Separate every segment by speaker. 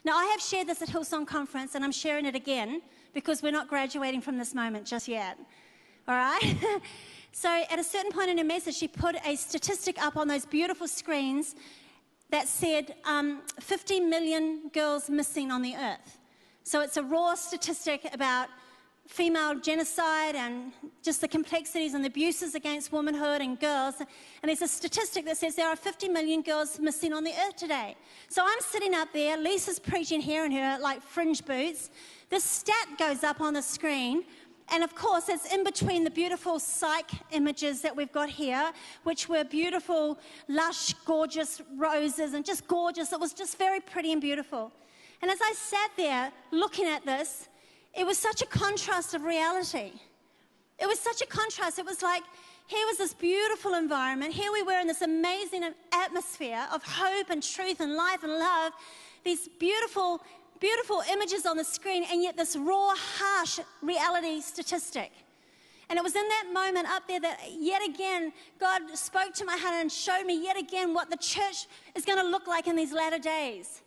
Speaker 1: Now, I have shared this at Hillsong Conference, and I'm sharing it again because we're not graduating from this moment just yet. All right? So at a certain point in her message, she put a statistic up on those beautiful screens that said 50 million girls missing on the earth. So it's a raw statistic about female genocide and just the complexities and the abuses against womanhood and girls. And there's a statistic that says there are 50 million girls missing on the earth today. So I'm sitting up there, Lisa's preaching here in her like fringe boots. This stat goes up on the screen. And of course, it's in between the beautiful psych images that we've got here, which were beautiful, lush, gorgeous roses and just gorgeous. It was just very pretty and beautiful. And as I sat there looking at this, it was such a contrast of reality. It was such a contrast. It was like, here was this beautiful environment. Here we were in this amazing atmosphere of hope and truth and life and love. These beautiful, beautiful images on the screen, and yet this raw, harsh reality statistic. And it was in that moment up there that yet again, God spoke to my heart and showed me yet again what the church is going to look like in these latter days.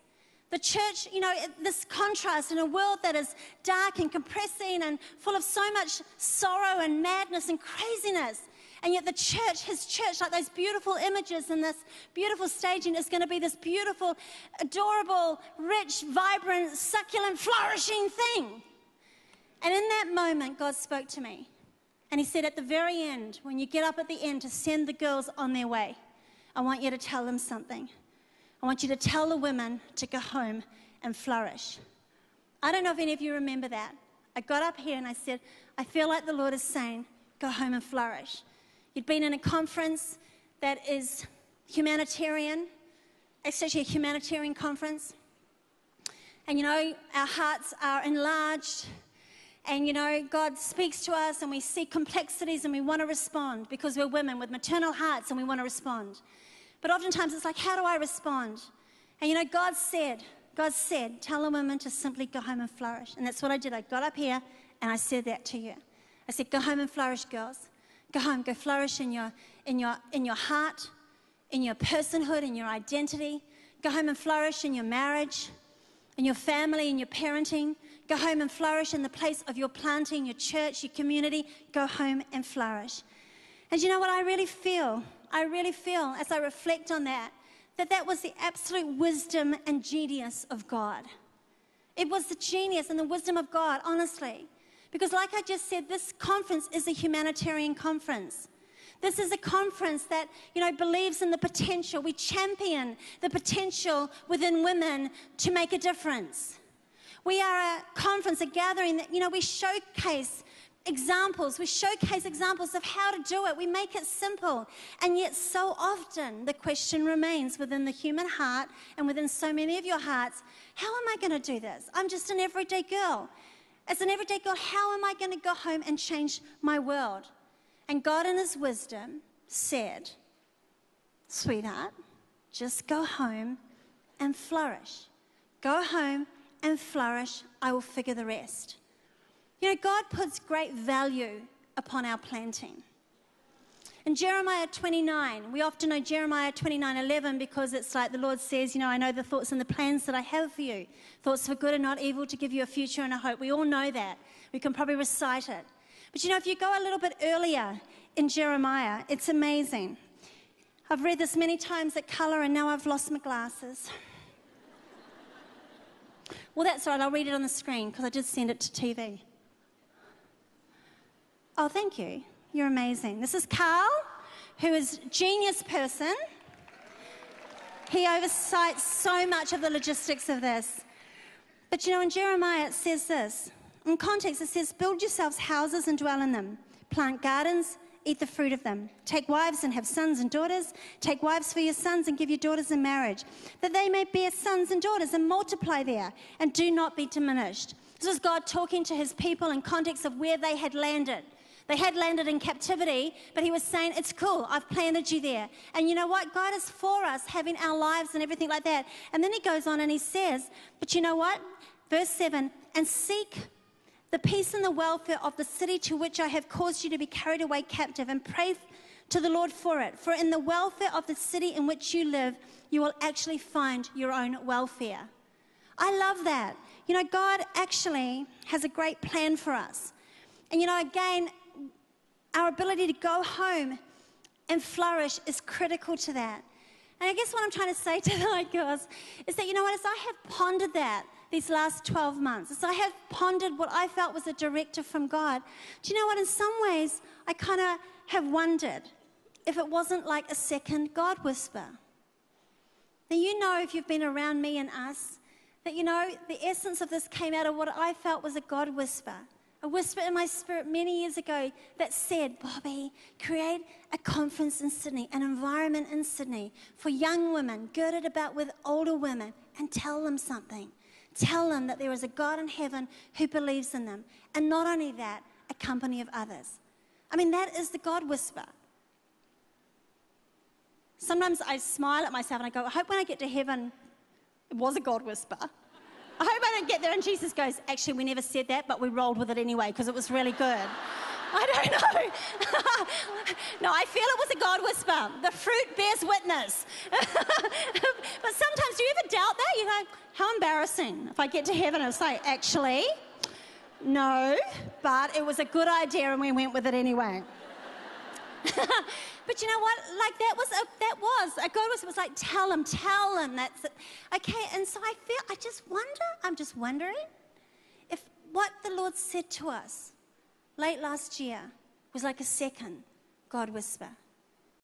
Speaker 1: The church, you know, this contrast in a world that is dark and compressing and full of so much sorrow and madness and craziness. And yet the church, his church, like those beautiful images and this beautiful staging is going to be this beautiful, adorable, rich, vibrant, succulent, flourishing thing. And in that moment, God spoke to me. And he said, at the very end, when you get up at the end to send the girls on their way, I want you to tell them something. I want you to tell the women to go home and flourish. I don't know if any of you remember that. I got up here and I said, I feel like the Lord is saying, go home and flourish. You'd been in a conference that is humanitarian. It's actually a humanitarian conference. And, you know, our hearts are enlarged. And, you know, God speaks to us and we see complexities and we want to respond because we're women with maternal hearts and we want to respond. But oftentimes it's like, how do I respond? And, you know, God said, tell a woman to simply go home and flourish. And that's what I did. I got up here and I said that to you. I said, go home and flourish, girls. Go home, go flourish in your heart, in your personhood, in your identity. Go home and flourish in your marriage, in your family, in your parenting. Go home and flourish in the place of your planting, your church, your community. Go home and flourish. And you know what I really feel? I really feel, as I reflect on that was the absolute wisdom and genius of God. It was the genius and the wisdom of God, honestly. Because like I just said, this conference is a humanitarian conference. This is a conference that, you know, believes in the potential. We champion the potential within women to make a difference. We are a conference, a gathering that, you know, we showcase examples of how to do it. We make it simple. And yet so often the question remains within the human heart and within so many of your hearts, how am I going to do this? I'm just an everyday girl. As an everyday girl, how am I going to go home and change my world? And God in his wisdom said, sweetheart, just go home and flourish. Go home and flourish. I will figure the rest. You know, God puts great value upon our planting. In Jeremiah 29, we often know Jeremiah 29:11 because it's like the Lord says, you know, I know the thoughts and the plans that I have for you. Thoughts for good and not evil, to give you a future and a hope. We all know that. We can probably recite it. But you know, if you go a little bit earlier in Jeremiah, it's amazing. I've read this many times at colour and now I've lost my glasses. Well, that's all right. I'll read it on the screen because I did send it to TV. Oh, thank you. You're amazing. This is Carl, who is a genius person. He oversights so much of the logistics of this. But you know, in Jeremiah it says this. In context, it says, build yourselves houses and dwell in them. Plant gardens, eat the fruit of them. Take wives and have sons and daughters. Take wives for your sons and give your daughters in marriage, that they may bear sons and daughters and multiply there, and do not be diminished. This was God talking to his people in context of where they had landed. They had landed in captivity, but he was saying, it's cool, I've planted you there. And you know what? God is for us, having our lives and everything like that. And then he goes on and he says, but you know what? Verse 7, and seek the peace and the welfare of the city to which I have caused you to be carried away captive, and pray to the Lord for it. For in the welfare of the city in which you live, you will actually find your own welfare. I love that. You know, God actually has a great plan for us. And, you know, again, our ability to go home and flourish is critical to that. And I guess what I'm trying to say tonight, girls, is that, you know what, as I have pondered that these last 12 months, as I have pondered what I felt was a directive from God, do you know what, in some ways, I kind of have wondered if it wasn't like a second God whisper. Now, you know, if you've been around me and us, that, you know, the essence of this came out of what I felt was a God whisper. A whisper in my spirit many years ago that said, Bobby, create a conference in Sydney, an environment in Sydney for young women, girded about with older women, and tell them something. Tell them that there is a God in heaven who believes in them. And not only that, a company of others. I mean, that is the God whisper. Sometimes I smile at myself and I go, I hope when I get to heaven, it was a God whisper. I hope I don't get there and Jesus goes, actually, we never said that, but we rolled with it anyway because it was really good. I don't know. No, I feel it was a God whisper. The fruit bears witness. But sometimes, do you ever doubt that? You go, how embarrassing. If I get to heaven, it's like, actually, no, but it was a good idea and we went with it anyway. But you know what? Like that was a God was like, tell them, that's it. Okay, and so I'm just wondering if what the Lord said to us late last year was like a second God whisper.